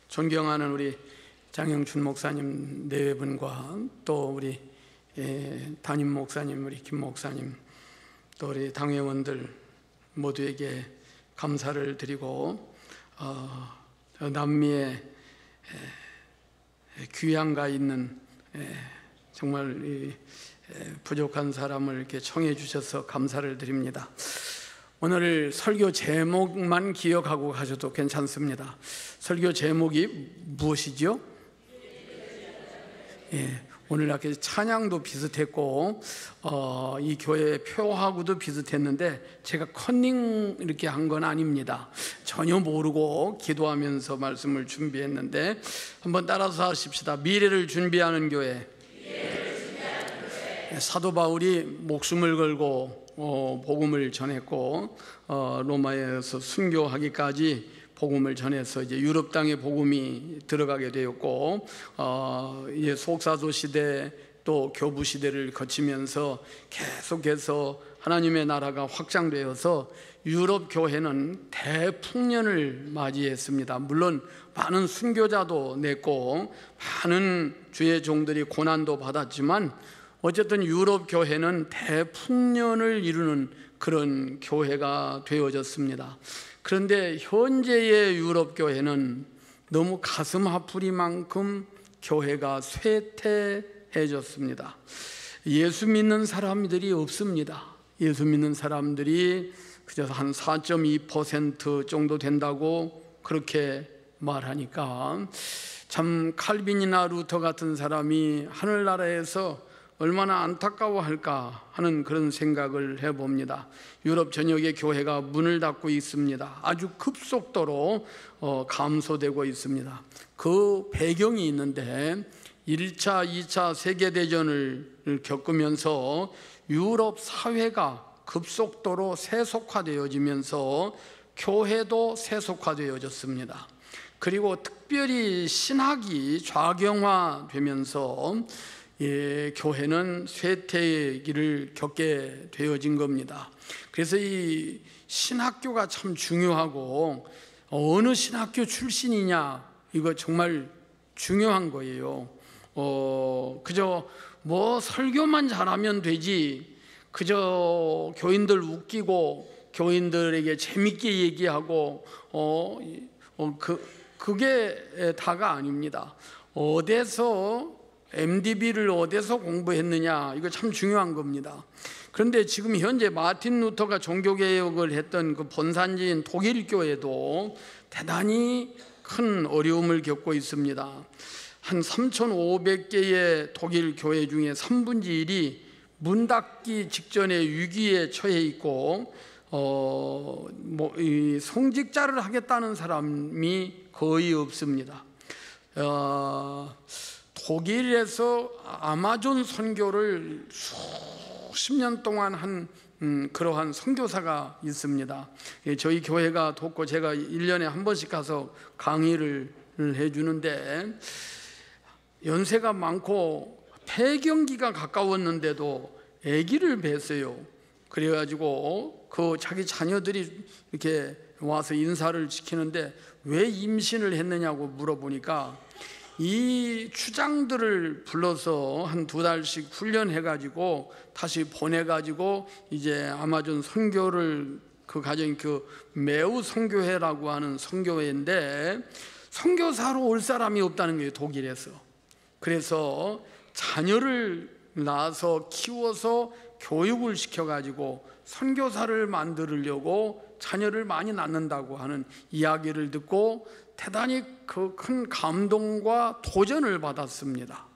존경하는 우리 장영춘 목사님 네 분과 또 우리 담임 목사님, 우리 김 목사님, 또 우리 당회원들 모두에게 감사를 드리고 남미에 귀향가 있는 정말 부족한 사람을 이렇게 청해 주셔서 감사를 드립니다. 오늘 설교 제목만 기억하고 가셔도 괜찮습니다. 설교 제목이 무엇이죠? 오늘 이렇게 찬양도 비슷했고 이 교회 표하고도 비슷했는데 제가 컨닝 이렇게 한 건 아닙니다. 전혀 모르고 기도하면서 말씀을 준비했는데 한번 따라서 하십시다. 미래를 준비하는 교회. 사도 바울이 목숨을 걸고 복음을 전했고 로마에서 순교하기까지 복음을 전해서 이제 유럽 땅에 복음이 들어가게 되었고 이제 속사도 시대 또 교부 시대를 거치면서 계속해서 하나님의 나라가 확장되어서 유럽 교회는 대풍년을 맞이했습니다. 물론 많은 순교자도 냈고 많은 주의 종들이 고난도 받았지만 어쨌든 유럽 교회는 대풍년을 이루는 그런 교회가 되어졌습니다. 그런데 현재의 유럽 교회는 너무 가슴 아프리만큼 교회가 쇠퇴해졌습니다. 예수 믿는 사람들이 없습니다. 예수 믿는 사람들이 그저 한 4.2% 정도 된다고 그렇게 말하니까 참 칼빈이나 루터 같은 사람이 하늘나라에서 얼마나 안타까워할까 하는 그런 생각을 해봅니다. 유럽 전역의 교회가 문을 닫고 있습니다. 아주 급속도로 감소되고 있습니다. 그 배경이 있는데 1차, 2차 세계대전을 겪으면서 유럽 사회가 급속도로 세속화되어지면서 교회도 세속화되어졌습니다. 그리고 특별히 신학이 좌경화되면서 교회는 쇠퇴의 길을 겪게 되어진 겁니다. 그래서 이 신학교가 참 중요하고 어느 신학교 출신이냐 이거 정말 중요한 거예요. 그저 뭐 설교만 잘하면 되지 그저 교인들 웃기고 교인들에게 재밌게 얘기하고 그게 다가 아닙니다. MDB를 어디서 공부했느냐 이거 참 중요한 겁니다. 그런데 지금 현재 마틴 루터가 종교개혁을 했던 그 본산지인 독일 교회도 대단히 큰 어려움을 겪고 있습니다. 한 3,500개의 독일 교회 중에 3분의 1이 문 닫기 직전에 위기에 처해 있고 이 성직자를 하겠다는 사람이 거의 없습니다. 독일에서 아마존 선교를 수십 년 동안 한 그러한 선교사가 있습니다. 저희 교회가 돕고 제가 1년에 한 번씩 가서 강의를 해주는데 연세가 많고 폐경기가 가까웠는데도 아기를 뵀어요. 그래가지고 그 자기 자녀들이 이렇게 와서 인사를 시키는데 왜 임신을 했느냐고 물어보니까 이 추장들을 불러서 한 2달씩 훈련해가지고 다시 보내가지고 이제 아마존 선교를 그 가정이 그 매우 선교회라고 하는 선교회인데 선교사로 올 사람이 없다는 거예요, 독일에서. 그래서 자녀를 낳아서 키워서 교육을 시켜가지고 선교사를 만들려고 자녀를 많이 낳는다고 하는 이야기를 듣고 대단히 그 큰 감동과 도전을 받았습니다.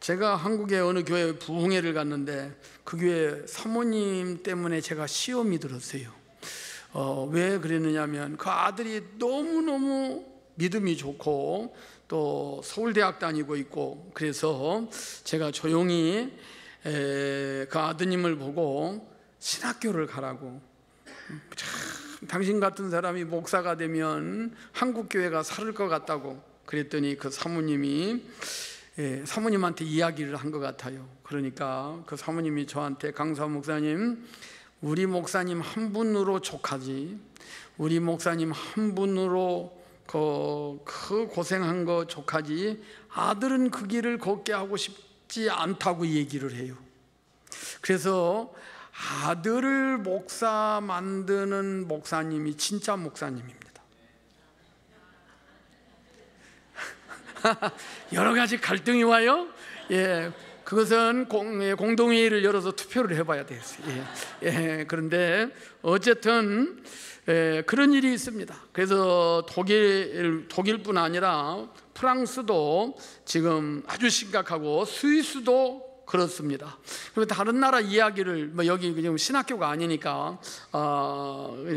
제가 한국의 어느 교회 부흥회를 갔는데 그 교회 사모님 때문에 제가 시험이 들었어요. 왜 그랬느냐면 그 아들이 너무너무 믿음이 좋고 또 서울대학 다니고 있고 그래서 제가 조용히 그 아드님을 보고 신학교를 가라고, 당신 같은 사람이 목사가 되면 한국교회가 살을 것 같다고 그랬더니 그 사모님이 사모님한테 이야기를 한 것 같아요. 그러니까 그 사모님이 저한테 강사 목사님 우리 목사님 한 분으로 족하지, 우리 목사님 한 분으로 그 고생한 거 족하지, 아들은 그 길을 걷게 하고 싶지 않다고 얘기를 해요. 그래서 아들을 목사 만드는 목사님이 진짜 목사님입니다. 여러 가지 갈등이 와요. 예, 그것은 공동회의를 열어서 투표를 해봐야 되겠어요. 예, 그런데 어쨌든 그런 일이 있습니다. 그래서 독일뿐 아니라 프랑스도 지금 아주 심각하고 스위스도 그렇습니다. 그리고 다른 나라 이야기를 여기 그냥 신학교가 아니니까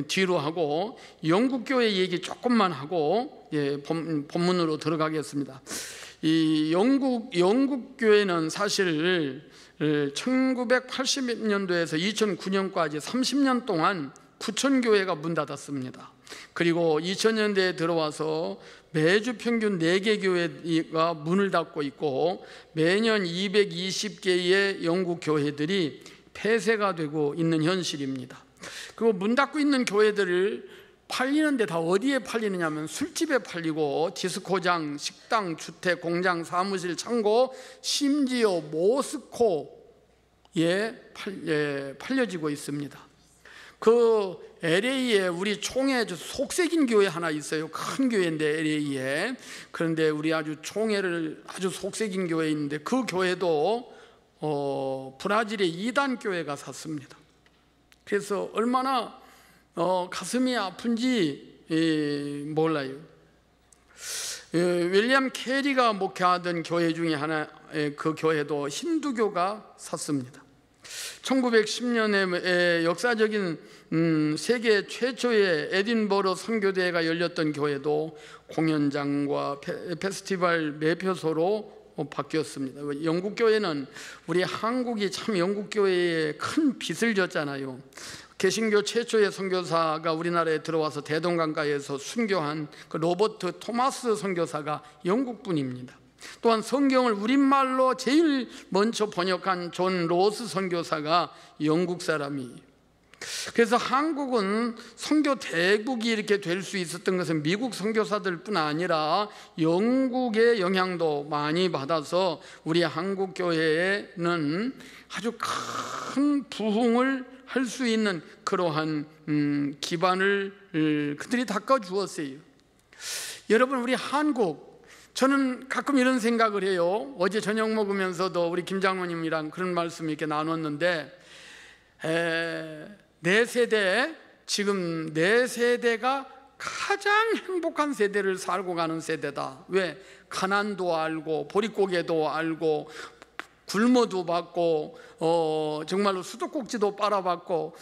뒤로 하고 영국 교회 얘기 조금만 하고 본문으로 들어가겠습니다. 이 영국 교회는 사실 1980년도에서 2009년까지 30년 동안 9,000교회가 문 닫았습니다. 그리고 2000년대에 들어와서 매주 평균 4개 교회가 문을 닫고 있고 매년 220개의 영국 교회들이 폐쇄가 되고 있는 현실입니다. 그리고 문 닫고 있는 교회들을 팔리는데 다 어디에 팔리느냐면 술집에 팔리고 디스코장, 식당, 주택, 공장, 사무실, 창고, 심지어 모스코에 팔려지고 있습니다. 그 LA에 우리 총회 속색인 교회 하나 있어요. 큰 교회인데 LA에. 그런데 우리 아주 총회를 아주 속색인 교회 있는데 그 교회도 브라질의 이단 교회가 샀습니다. 그래서 얼마나 가슴이 아픈지 몰라요. 윌리엄 캐리가 목회하던 교회 중에 하나, 그 교회도 힌두교가 샀습니다. 1910년에 역사적인 세계 최초의 에딘버러 선교대회가 열렸던 교회도 공연장과 페스티벌 매표소로 바뀌었습니다. 영국 교회는 우리 한국이 참 영국 교회에 큰 빚을 졌잖아요. 개신교 최초의 선교사가 우리나라에 들어와서 대동강가에서 순교한 그 로버트 토마스 선교사가 영국분입니다. 또한 성경을 우리말로 제일 먼저 번역한 존 로스 선교사가 영국 사람이에요. 그래서 한국은 선교 대국이 이렇게 될 수 있었던 것은 미국 선교사들뿐 아니라 영국의 영향도 많이 받아서 우리 한국 교회에는 아주 큰 부흥을 할 수 있는 그러한 기반을 그들이 닦아 주었어요. 여러분, 우리 한국, 저는 가끔 이런 생각을 해요. 어제 저녁 먹으면서도 우리 김 장로님이랑 그런 말씀 이렇게 나눴는데, 내 세대, 지금 내 세대가 가장 행복한 세대를 살고 가는 세대다. 왜? 가난도 알고 보릿고개도 알고 굶어도 받고 정말로 수도꼭지도 빨아봤고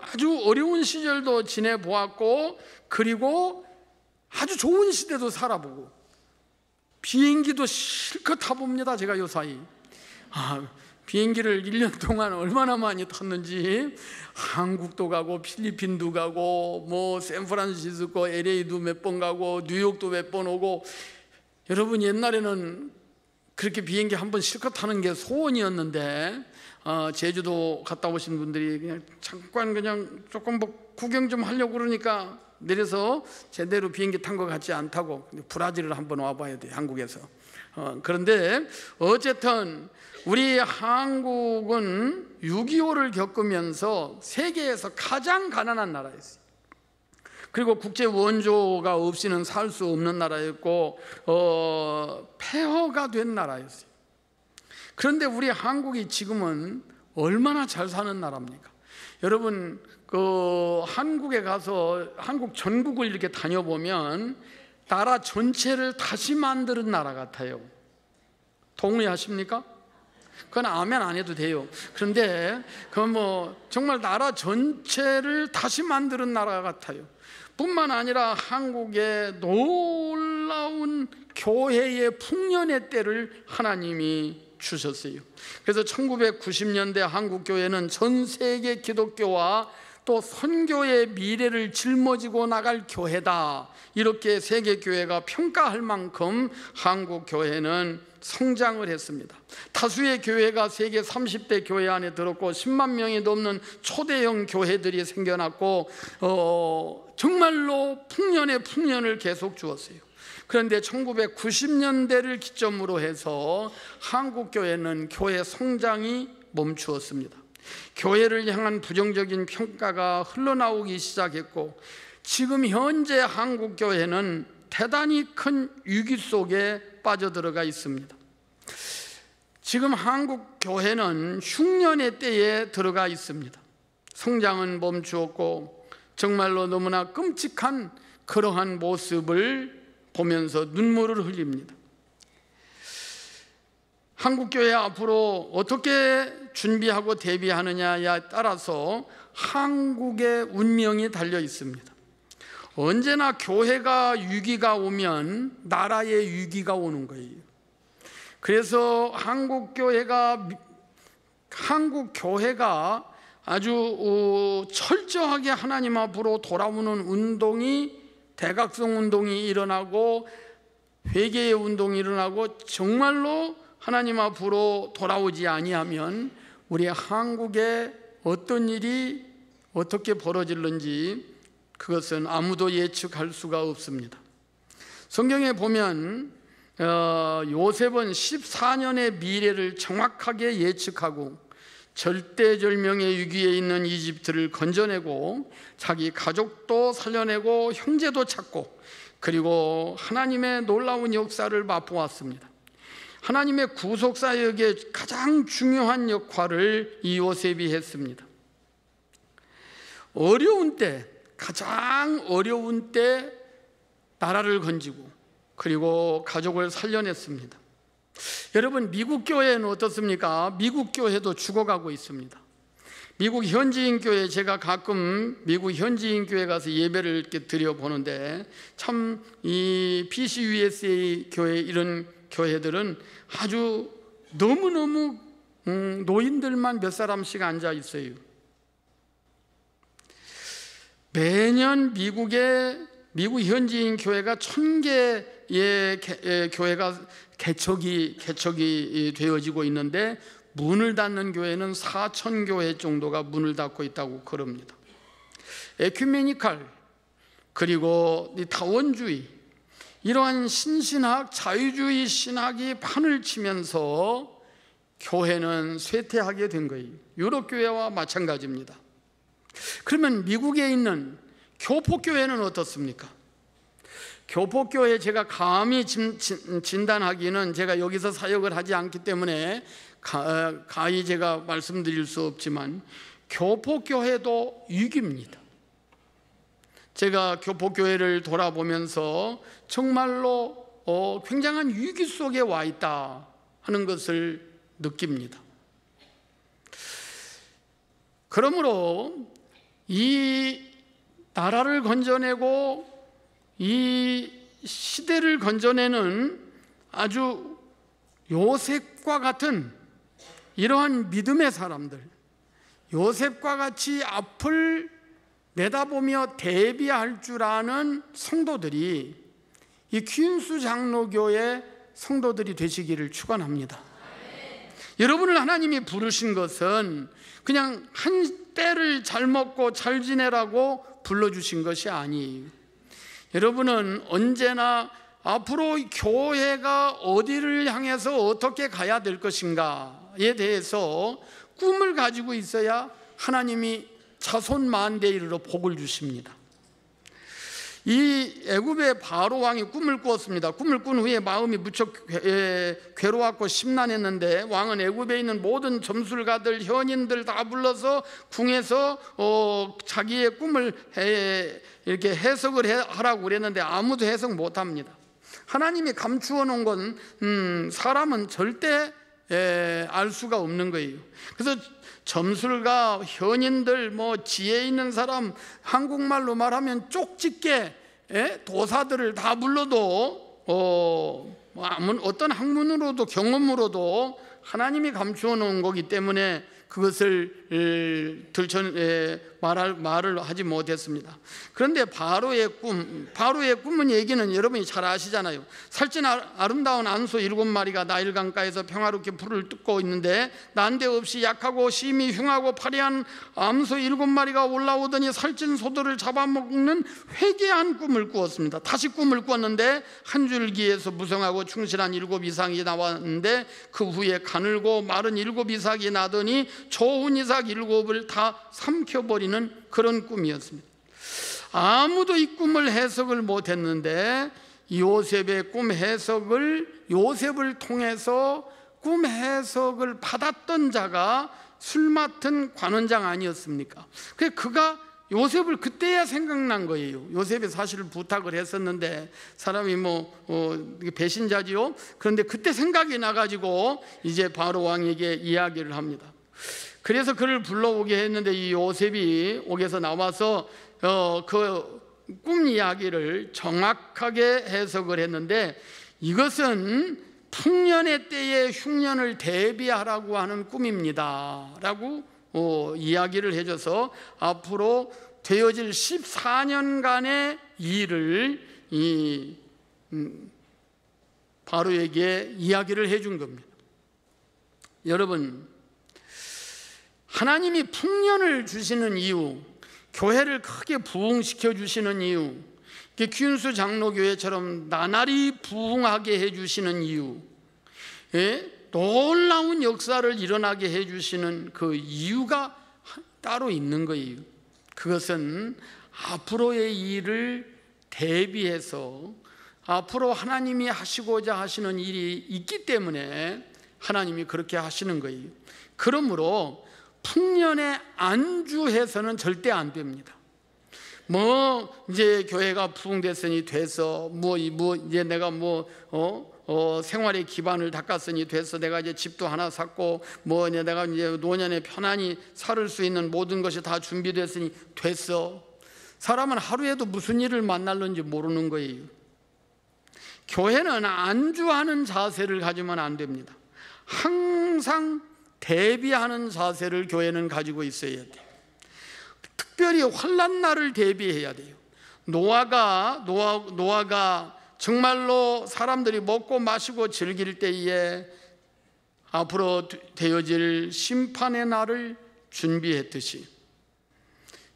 아주 어려운 시절도 지내보았고 그리고 아주 좋은 시대도 살아보고 비행기도 실컷 타봅니다. 제가 요사이 비행기를 1년 동안 얼마나 많이 탔는지 한국도 가고 필리핀도 가고 뭐 샌프란시스코 LA도 몇 번 가고 뉴욕도 몇 번 오고. 여러분, 옛날에는 그렇게 비행기 한 번 실컷 타는 게 소원이었는데 제주도 갔다 오신 분들이 그냥 잠깐 그냥 조금 뭐 구경 좀 하려고 그러니까 내려서 제대로 비행기 탄 것 같지 않다고. 브라질을 한번 와봐야 돼요, 한국에서. 그런데 어쨌든 우리 한국은 6.25를 겪으면서 세계에서 가장 가난한 나라였어요. 그리고 국제 원조가 없이는 살 수 없는 나라였고 폐허가 된 나라였어요. 그런데 우리 한국이 지금은 얼마나 잘 사는 나라입니까? 여러분, 그 한국에 가서 한국 전국을 이렇게 다녀보면 나라 전체를 다시 만드는 나라 같아요. 동의하십니까? 그건 아멘 안 해도 돼요. 그런데 그건 뭐 정말 나라 전체를 다시 만드는 나라 같아요. 뿐만 아니라 한국에 놀라운 교회의 풍년의 때를 하나님이 주셨어요. 그래서 1990년대 한국 교회는 전 세계 기독교와 또 선교의 미래를 짊어지고 나갈 교회다, 이렇게 세계교회가 평가할 만큼 한국 교회는 성장을 했습니다. 다수의 교회가 세계 30대 교회 안에 들었고 10만 명이 넘는 초대형 교회들이 생겨났고 정말로 풍년의 풍년을 계속 주었어요. 그런데 1990년대를 기점으로 해서 한국 교회는 교회 성장이 멈추었습니다. 교회를 향한 부정적인 평가가 흘러나오기 시작했고, 지금 현재 한국 교회는 대단히 큰 위기 속에 빠져들어가 있습니다. 지금 한국 교회는 흉년의 때에 들어가 있습니다. 성장은 멈추었고 정말로 너무나 끔찍한 그러한 모습을 보면서 눈물을 흘립니다. 한국교회 앞으로 어떻게 준비하고 대비하느냐에 따라서 한국의 운명이 달려 있습니다. 언제나 교회가 위기가 오면 나라의 위기가 오는 거예요. 그래서 한국 교회가 아주 철저하게 하나님 앞으로 돌아오는 운동이, 대각성 운동이 일어나고 회개의 운동이 일어나고 정말로 하나님 앞으로 돌아오지 아니하면 우리 한국에 어떤 일이 어떻게 벌어질는지 그것은 아무도 예측할 수가 없습니다. 성경에 보면 요셉은 14년의 미래를 정확하게 예측하고 절대절명의 위기에 있는 이집트를 건져내고 자기 가족도 살려내고 형제도 찾고, 그리고 하나님의 놀라운 역사를 맛보았습니다. 하나님의 구속사역의 가장 중요한 역할을 이 요셉이 했습니다. 가장 어려운 때 나라를 건지고 그리고 가족을 살려냈습니다. 여러분, 미국 교회는 어떻습니까? 미국 교회도 죽어가고 있습니다. 미국 현지인 교회, 제가 가끔 미국 현지인 교회 가서 예배를 이렇게 드려보는데 참 이 PCUSA 교회, 이런 교회들은 아주 너무너무 노인들만 몇 사람씩 앉아 있어요. 매년 미국 현지인 교회가 1000개의 교회가 개척이 되어지고 있는데 문을 닫는 교회는 4000교회 정도가 문을 닫고 있다고 그럽니다. 에큐메니칼, 그리고 다원주의, 이러한 신신학, 자유주의 신학이 판을 치면서 교회는 쇠퇴하게 된 거예요. 유럽교회와 마찬가지입니다. 그러면 미국에 있는 교폭교회는 어떻습니까? 교폭교회, 제가 감히 진단하기는, 제가 여기서 사역을 하지 않기 때문에 가히 제가 말씀드릴 수 없지만 교폭교회도 위기입니다. 제가 교폭교회를 돌아보면서 정말로 굉장한 위기 속에 와 있다 하는 것을 느낍니다. 그러므로 이 나라를 건져내고 이 시대를 건져내는 아주 요셉과 같은 이러한 믿음의 사람들, 요셉과 같이 앞을 내다보며 대비할 줄 아는 성도들이 이 퀸스 장로교의 성도들이 되시기를 축원합니다. 여러분을 하나님이 부르신 것은 그냥 한 때를 잘 먹고 잘 지내라고 불러주신 것이 아니에요. 여러분은 언제나 앞으로 교회가 어디를 향해서 어떻게 가야 될 것인가에 대해서 꿈을 가지고 있어야 하나님이 자손 만대에 이르러 복을 주십니다. 이 애굽의 바로 왕이 꿈을 꾸었습니다. 꿈을 꾼 후에 마음이 무척 괴로웠고 심란했는데 왕은 애굽에 있는 모든 점술가들, 현인들 다 불러서 궁에서 자기의 꿈을 이렇게 해석을 하라고 그랬는데 아무도 해석 못합니다. 하나님이 감추어 놓은 건 사람은 절대 알 수가 없는 거예요. 그래서 점술가, 현인들, 지혜 있는 사람, 한국말로 말하면 쪽집게 도사들을 다 불러도 어떤 학문으로도 경험으로도 하나님이 감추어 놓은 거기 때문에 그것을 말을 하지 못했습니다. 그런데 바로의 꿈은 얘기는 여러분이 잘 아시잖아요. 살찐 아름다운 안소 7마리가 나일 강가에서 평화롭게 풀을 뜯고 있는데 난데없이 약하고 심히 흉하고 파리한 암소 7마리가 올라오더니 살찐 소들을 잡아먹는 회개한 꿈을 꾸었습니다. 다시 꿈을 꾸었는데 한 줄기에서 무성하고 충실한 7 이삭이 나왔는데 그 후에 가늘고 마른 7 이삭이 나더니 좋은 이삭 7을 다 삼켜버리는 그런 꿈이었습니다. 아무도 이 꿈을 해석을 못했는데 요셉의 꿈 해석을 요셉을 통해서 꿈 해석을 받았던 자가 술 맡은 관원장 아니었습니까? 그래서 그가 요셉을 그때야 생각난 거예요. 요셉이 사실 부탁을 했었는데 사람이 배신자지요. 그런데 그때 생각이 나가지고 이제 바로 왕에게 이야기를 합니다. 그래서 그를 불러오게 했는데 이 요셉이 옥에서 나와서 그 꿈 이야기를 정확하게 해석을 했는데 이것은 풍년의 때에 흉년을 대비하라고 하는 꿈입니다 라고 이야기를 해줘서 앞으로 되어질 14년간의 일을 바로에게 이야기를 해준 겁니다. 여러분, 하나님이 풍년을 주시는 이유, 교회를 크게 부흥시켜 주시는 이유, 귀운수 장로교회처럼 나날이 부흥하게 해주시는 이유, 놀라운 역사를 일어나게 해주시는 그 이유가 따로 있는 거예요. 그것은 앞으로의 일을 대비해서 앞으로 하나님이 하시고자 하시는 일이 있기 때문에 하나님이 그렇게 하시는 거예요. 그러므로 풍년에 안주해서는 절대 안 됩니다. 이제 교회가 부흥됐으니 돼서 이제 내가 생활의 기반을 닦았으니 됐어. 내가 이제 집도 하나 샀고 내가 이제 노년에 편안히 살을 수 있는 모든 것이 다 준비됐으니 됐어. 사람은 하루에도 무슨 일을 만날는지 모르는 거예요. 교회는 안주하는 자세를 가지면 안 됩니다. 항상 대비하는 자세를 교회는 가지고 있어야 돼요. 특별히 환난 날을 대비해야 돼요. 노아가 정말로 사람들이 먹고 마시고 즐길 때에 앞으로 되어질 심판의 날을 준비했듯이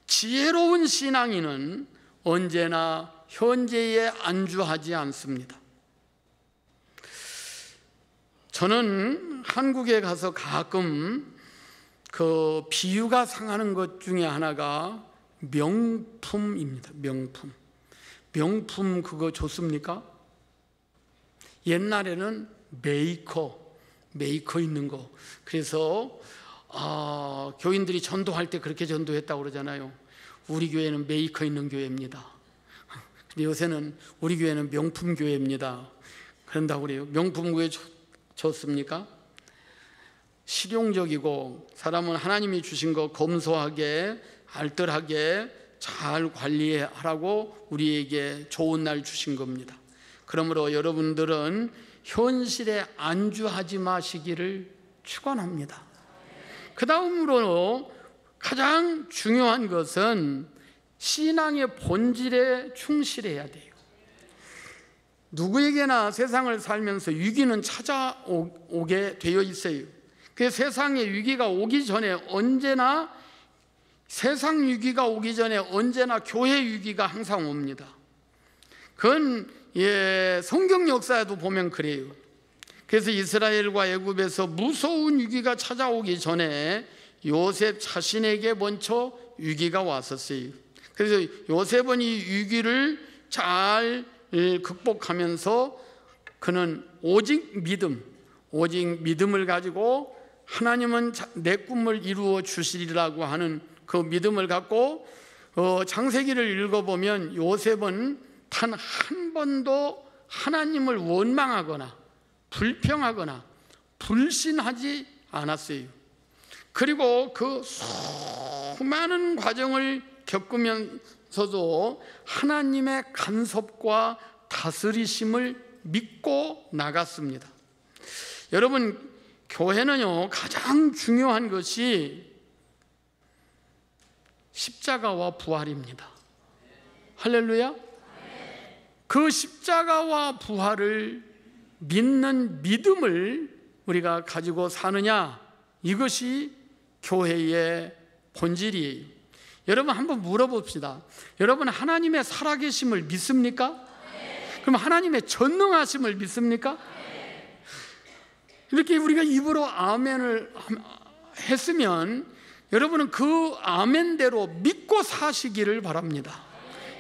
지혜로운 신앙인은 언제나 현재에 안주하지 않습니다. 저는 한국에 가서 가끔 그 비유가 상하는 것 중에 하나가 명품입니다. 명품 그거 좋습니까? 옛날에는 메이커 있는 거. 그래서 교인들이 전도할 때 그렇게 전도했다고 그러잖아요. 우리 교회는 메이커 있는 교회입니다. 근데 요새는 우리 교회는 명품 교회입니다. 그런다고 그래요. 명품 교회 좋습니까? 실용적이고 사람은 하나님이 주신 거 검소하게 알뜰하게 잘 관리하라고 우리에게 좋은 날 주신 겁니다. 그러므로 여러분들은 현실에 안주하지 마시기를 축원합니다. 그 다음으로 가장 중요한 것은 신앙의 본질에 충실해야 돼요. 누구에게나 세상을 살면서 위기는 찾아오게 되어 있어요. 그 세상에 위기가 오기 전에 언제나 세상 위기가 오기 전에 언제나 교회 위기가 항상 옵니다. 그건 성경 역사에도 보면 그래요. 그래서 이스라엘과 애굽에서 무서운 위기가 찾아오기 전에 요셉 자신에게 먼저 위기가 왔었어요. 그래서 요셉은 이 위기를 잘 극복하면서 그는 오직 믿음을 가지고 하나님은 내 꿈을 이루어 주시리라고 하는 그 믿음을 갖고 창세기를 읽어보면 요셉은 단 한 번도 하나님을 원망하거나 불평하거나 불신하지 않았어요. 그리고 그 수많은 과정을 겪으면서도 하나님의 간섭과 다스리심을 믿고 나갔습니다. 여러분, 교회는요, 가장 중요한 것이 십자가와 부활입니다. 할렐루야. 그 십자가와 부활을 믿는 믿음을 우리가 가지고 사느냐, 이것이 교회의 본질이에요. 여러분 한번 물어봅시다. 여러분 하나님의 살아계심을 믿습니까? 그럼 하나님의 전능하심을 믿습니까? 이렇게 우리가 입으로 아멘을 했으면 여러분은 그 아멘대로 믿고 사시기를 바랍니다.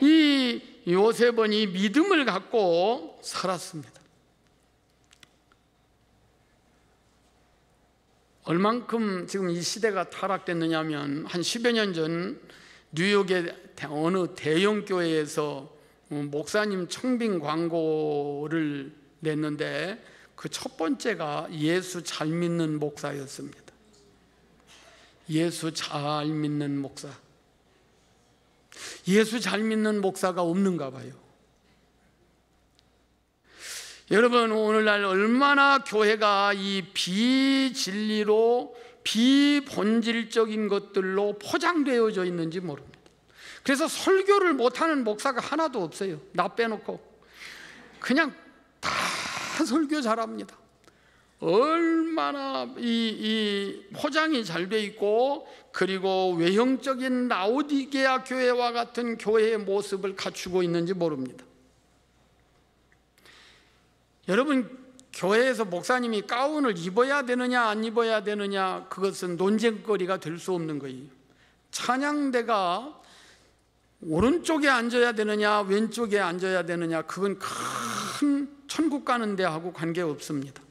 이 요셉은 이 믿음을 갖고 살았습니다. 얼만큼 지금 이 시대가 타락됐느냐 하면 한 10여 년 전 뉴욕의 어느 대형 교회에서 목사님 청빙 광고를 냈는데 그 첫 번째가 예수 잘 믿는 목사였습니다. 예수 잘 믿는 목사. 예수 잘 믿는 목사가 없는가 봐요. 여러분, 오늘날 얼마나 교회가 이 비진리로 비본질적인 것들로 포장되어져 있는지 모릅니다. 그래서 설교를 못하는 목사가 하나도 없어요. 나 빼놓고 그냥 다 설교 잘합니다. 얼마나 이 포장이 잘 돼 있고, 그리고 외형적인 라오디게아 교회와 같은 교회의 모습을 갖추고 있는지 모릅니다. 여러분, 교회에서 목사님이 가운을 입어야 되느냐 안 입어야 되느냐, 그것은 논쟁거리가 될 수 없는 거예요. 찬양대가 오른쪽에 앉아야 되느냐 왼쪽에 앉아야 되느냐, 그건 큰 천국 가는 데하고 관계없습니다.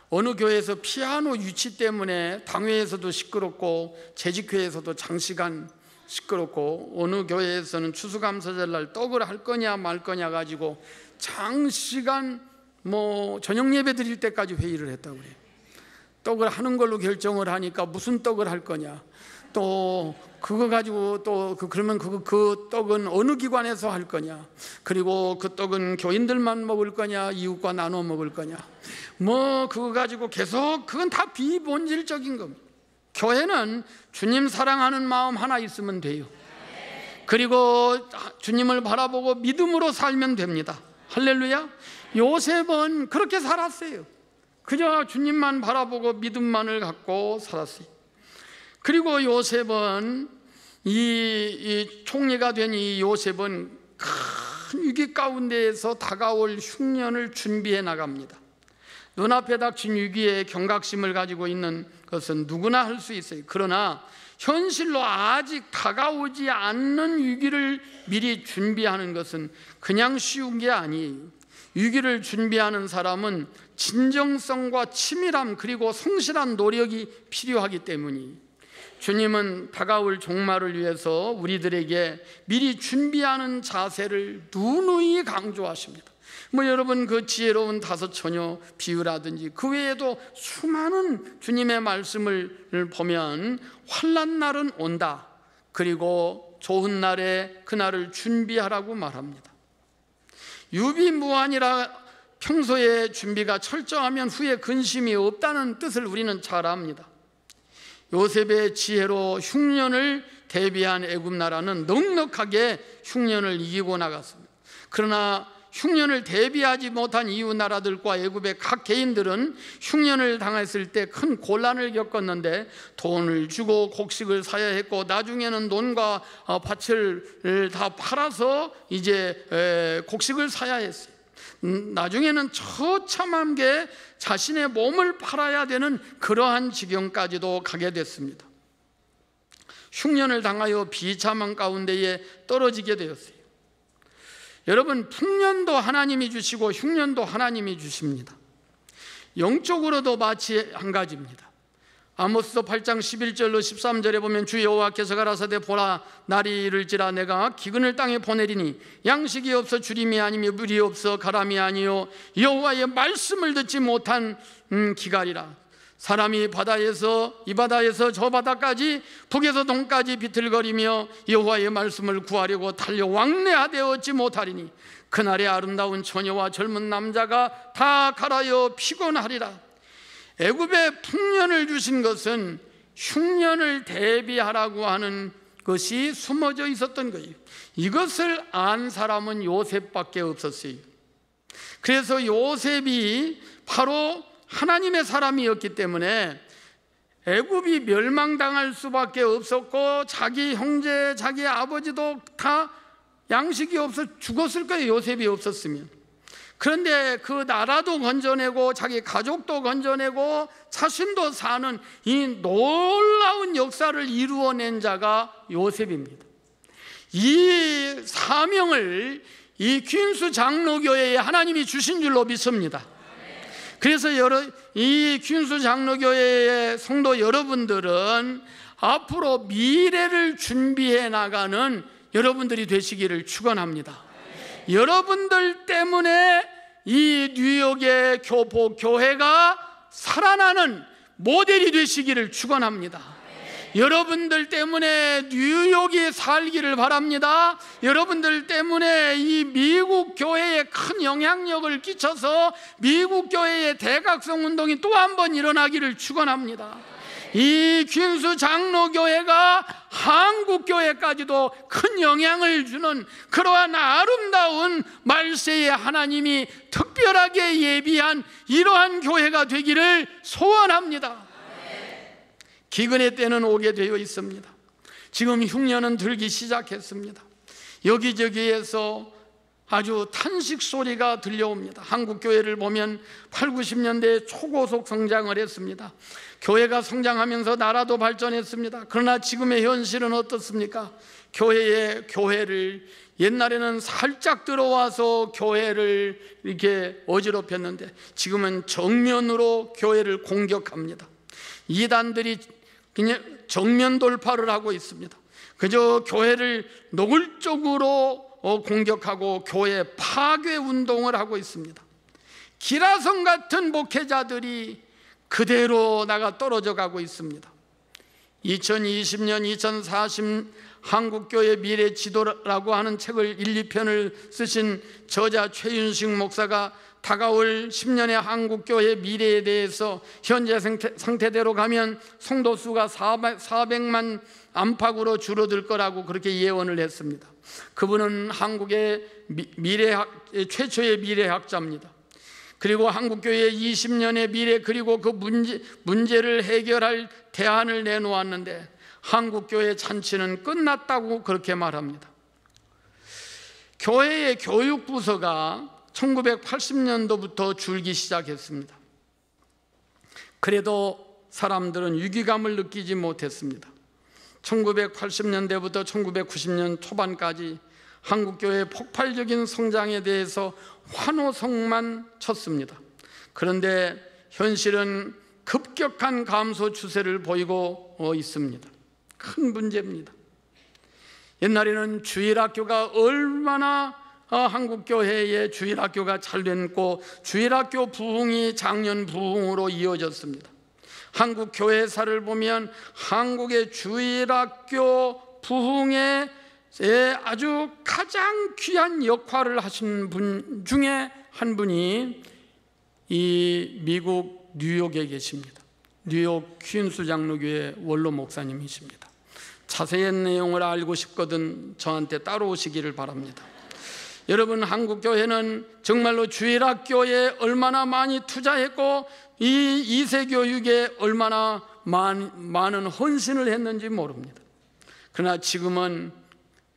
어느 교회에서 피아노 유치 때문에 당회에서도 시끄럽고 재직회에서도 장시간 시끄럽고, 어느 교회에서는 추수감사절 떡을 할 거냐 말 거냐 가지고 장시간 저녁 예배 드릴 때까지 회의를 했다고 그래요. 떡을 하는 걸로 결정을 하니까 무슨 떡을 할 거냐, 또 그거 가지고 또 그러면 그 떡은 어느 기관에서 할 거냐, 그리고 그 떡은 교인들만 먹을 거냐 이웃과 나눠 먹을 거냐, 그거 가지고 계속, 그건 다 비본질적인 겁니다. 교회는 주님 사랑하는 마음 하나 있으면 돼요. 그리고 주님을 바라보고 믿음으로 살면 됩니다. 할렐루야. 요셉은 그렇게 살았어요. 그저 주님만 바라보고 믿음만을 갖고 살았어요. 그리고 요셉은 이 총리가 된 이 요셉은 큰 위기 가운데에서 다가올 흉년을 준비해 나갑니다. 눈앞에 닥친 위기에 경각심을 가지고 있는 것은 누구나 할 수 있어요. 그러나 현실로 아직 다가오지 않는 위기를 미리 준비하는 것은 그냥 쉬운 게 아니에요. 위기를 준비하는 사람은 진정성과 치밀함 그리고 성실한 노력이 필요하기 때문이에요. 주님은 다가올 종말을 위해서 우리들에게 미리 준비하는 자세를 누누이 강조하십니다. 여러분 그 지혜로운 다섯 처녀 비유라든지 그 외에도 수많은 주님의 말씀을 보면 환난 날은 온다, 그리고 좋은 날에 그날을 준비하라고 말합니다. 유비무환이라 평소에 준비가 철저하면 후에 근심이 없다는 뜻을 우리는 잘 압니다. 요셉의 지혜로 흉년을 대비한 애굽 나라는 넉넉하게 흉년을 이기고 나갔습니다. 그러나 흉년을 대비하지 못한 이웃 나라들과 애굽의 각 개인들은 흉년을 당했을 때 큰 곤란을 겪었는데 돈을 주고 곡식을 사야 했고, 나중에는 논과 밭을 다 팔아서 이제 곡식을 사야 했어요. 나중에는 처참하게 자신의 몸을 팔아야 되는 그러한 지경까지도 가게 됐습니다. 흉년을 당하여 비참한 가운데에 떨어지게 되었어요. 여러분, 풍년도 하나님이 주시고 흉년도 하나님이 주십니다. 영적으로도 마치 한 가지입니다. 아모스서 8장 11절로 13절에 보면 주 여호와께서 가라사대 보라, 날이 이를지라 내가 기근을 땅에 보내리니 양식이 없어 주림이 아니며 물이 없어 가람이 아니요 여호와의 말씀을 듣지 못한 기갈이라. 사람이 바다에서 이 바다에서 저 바다까지 북에서 동까지 비틀거리며 여호와의 말씀을 구하려고 달려 왕래하되 얻지 못하리니 그날에 아름다운 처녀와 젊은 남자가 다 갈아여 피곤하리라. 애굽에 풍년을 주신 것은 흉년을 대비하라고 하는 것이 숨어져 있었던 거예요. 이것을 안 사람은 요셉밖에 없었어요. 그래서 요셉이 바로 하나님의 사람이었기 때문에 애굽이 멸망당할 수밖에 없었고, 자기 형제, 자기 아버지도 다 양식이 없어 죽었을 거예요, 요셉이 없었으면. 그런데 그 나라도 건져내고 자기 가족도 건져내고 자신도 사는 이 놀라운 역사를 이루어낸 자가 요셉입니다. 이 사명을 이 퀸스 장로교회에 하나님이 주신 줄로 믿습니다. 그래서 이 퀸스 장로교회의 성도 여러분들은 앞으로 미래를 준비해 나가는 여러분들이 되시기를 축원합니다. 여러분들 때문에 이 뉴욕의 교회가 살아나는 모델이 되시기를 축원합니다. 여러분들 때문에 뉴욕이 살기를 바랍니다. 여러분들 때문에 이 미국 교회에 큰 영향력을 끼쳐서 미국 교회의 대각성 운동이 또 한 번 일어나기를 축원합니다. 이 퀸스 장로교회가 한국 교회까지도 큰 영향을 주는 그러한 아름다운 말세에 하나님이 특별하게 예비한 이러한 교회가 되기를 소원합니다. 기근의 때는 오게 되어 있습니다. 지금 흉년은 들기 시작했습니다. 여기저기에서 아주 탄식 소리가 들려옵니다. 한국 교회를 보면 8, 90년대에 초고속 성장을 했습니다. 교회가 성장하면서 나라도 발전했습니다. 그러나 지금의 현실은 어떻습니까? 교회를 옛날에는 살짝 들어와서 교회를 이렇게 어지럽혔는데 지금은 정면으로 교회를 공격합니다. 이단들이 그냥 정면 돌파를 하고 있습니다. 그저 교회를 노골적으로 공격하고 교회 파괴 운동을 하고 있습니다. 기라성 같은 목회자들이 그대로 나가 떨어져 가고 있습니다. 2020년 2040 한국교회 미래 지도라고 하는 책을 1, 2편을 쓰신 저자 최윤식 목사가 다가올 10년의 한국교회 미래에 대해서 현재 상태대로 가면 성도 수가 400만 안팎으로 줄어들 거라고 그렇게 예언을 했습니다. 그분은 한국의 최초의 미래학자입니다. 그리고 한국교회의 20년의 미래 그리고 그 문제를 해결할 대안을 내놓았는데 한국교회 잔치는 끝났다고 그렇게 말합니다. 교회의 교육부서가 1980년도부터 줄기 시작했습니다. 그래도 사람들은 위기감을 느끼지 못했습니다. 1980년대부터 1990년 초반까지 한국교회의 폭발적인 성장에 대해서 환호성만 쳤습니다. 그런데 현실은 급격한 감소 추세를 보이고 있습니다. 큰 문제입니다. 옛날에는 주일학교가 얼마나 한국교회의 주일학교가 잘 됐고 주일학교 부흥이 작년 부흥으로 이어졌습니다. 한국 교회사를 보면 한국의 주일학교 부흥에 아주 가장 귀한 역할을 하신 분 중에 한 분이 이 미국 뉴욕에 계십니다. 뉴욕 퀸스 장로교회 원로 목사님이십니다. 자세한 내용을 알고 싶거든 저한테 따라오시기를 바랍니다. 여러분, 한국교회는 정말로 주일학교에 얼마나 많이 투자했고 이 2세 교육에 얼마나 많은 헌신을 했는지 모릅니다. 그러나 지금은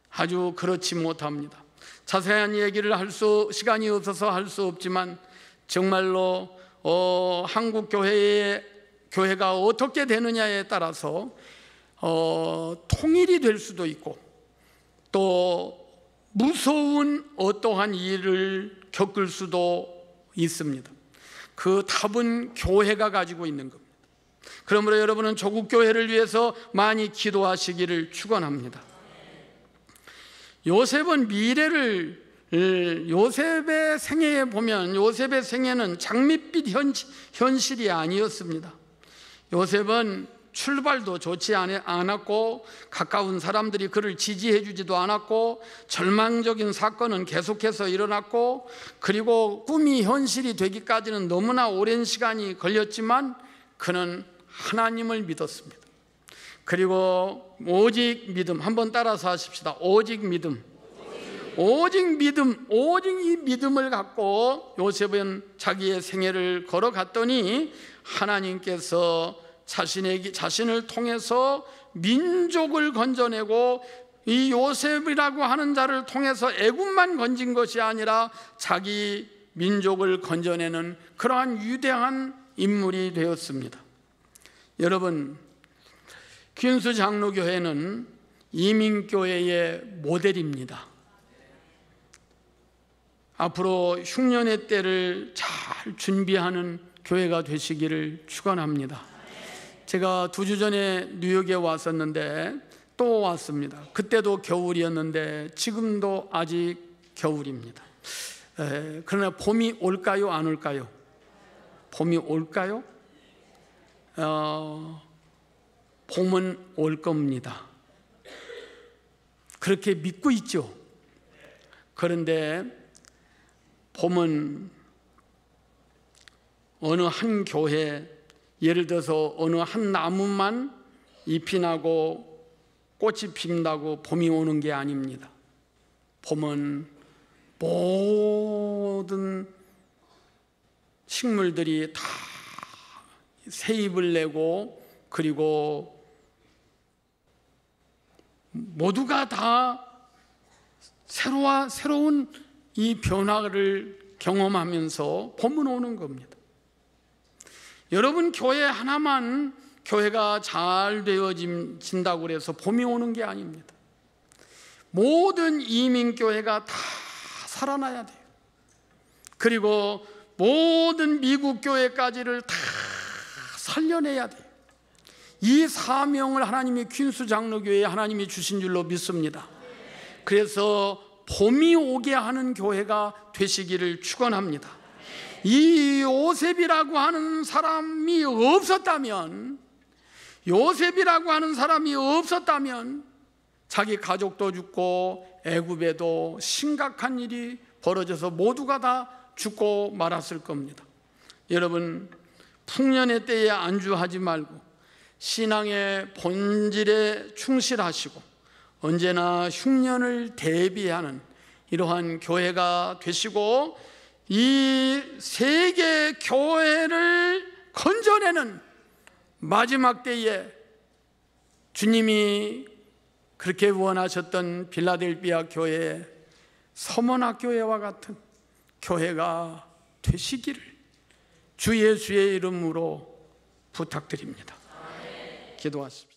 아주 그렇지 못합니다. 자세한 얘기를 시간이 없어서 할 수 없지만 정말로 한국 교회가 어떻게 되느냐에 따라서 통일이 될 수도 있고 또 무서운 어떠한 일을 겪을 수도 있습니다. 그 답은 교회가 가지고 있는 겁니다. 그러므로 여러분은 조국 교회를 위해서 많이 기도하시기를 축원합니다. 요셉은 요셉의 생애에 보면 요셉의 생애는 장밋빛 현실이 아니었습니다. 요셉은 출발도 좋지 않았고 가까운 사람들이 그를 지지해 주지도 않았고 절망적인 사건은 계속해서 일어났고 그리고 꿈이 현실이 되기까지는 너무나 오랜 시간이 걸렸지만 그는 하나님을 믿었습니다. 그리고 오직 믿음, 한번 따라서 하십시다. 오직 믿음. 오직 믿음, 오직 이 믿음을 갖고 요셉은 자기의 생애를 걸어갔더니 하나님께서 자신을 통해서 민족을 건져내고 이 요셉이라고 하는 자를 통해서 애굽만 건진 것이 아니라 자기 민족을 건져내는 그러한 위대한 인물이 되었습니다. 여러분, 퀸스 장로교회는 이민교회의 모델입니다. 앞으로 흉년의 때를 잘 준비하는 교회가 되시기를 축원합니다. 제가 2주 전에 뉴욕에 왔었는데 또 왔습니다. 그때도 겨울이었는데 지금도 아직 겨울입니다. 그러나 봄이 올까요, 안 올까요? 봄이 올까요? 봄은 올 겁니다. 그렇게 믿고 있죠. 그런데 봄은 어느 한 교회, 예를 들어서 어느 한 나무만 잎이 나고 꽃이 핀다고 봄이 오는 게 아닙니다. 봄은 모든 식물들이 다 새 잎을 내고, 그리고 모두가 다 새로운 이 변화를 경험하면서 봄은 오는 겁니다. 여러분, 교회 하나만 교회가 잘 되어진다고 해서 봄이 오는 게 아닙니다. 모든 이민교회가 다 살아나야 돼요. 그리고 모든 미국 교회까지를 다 살려내야 돼요. 이 사명을 하나님이 퀸스 장로교회에 하나님이 주신 줄로 믿습니다. 그래서 봄이 오게 하는 교회가 되시기를 축원합니다. 이 요셉이라고 하는 사람이 없었다면, 자기 가족도 죽고 애굽에도 심각한 일이 벌어져서 모두가 다 죽고 말았을 겁니다. 여러분, 풍년의 때에 안주하지 말고 신앙의 본질에 충실하시고 언제나 흉년을 대비하는 이러한 교회가 되시고, 이 세계 교회를 건져내는 마지막 때에 주님이 그렇게 원하셨던 빌라델비아 교회, 서머나 교회와 같은 교회가 되시기를 주 예수의 이름으로 부탁드립니다. 기도하십시오.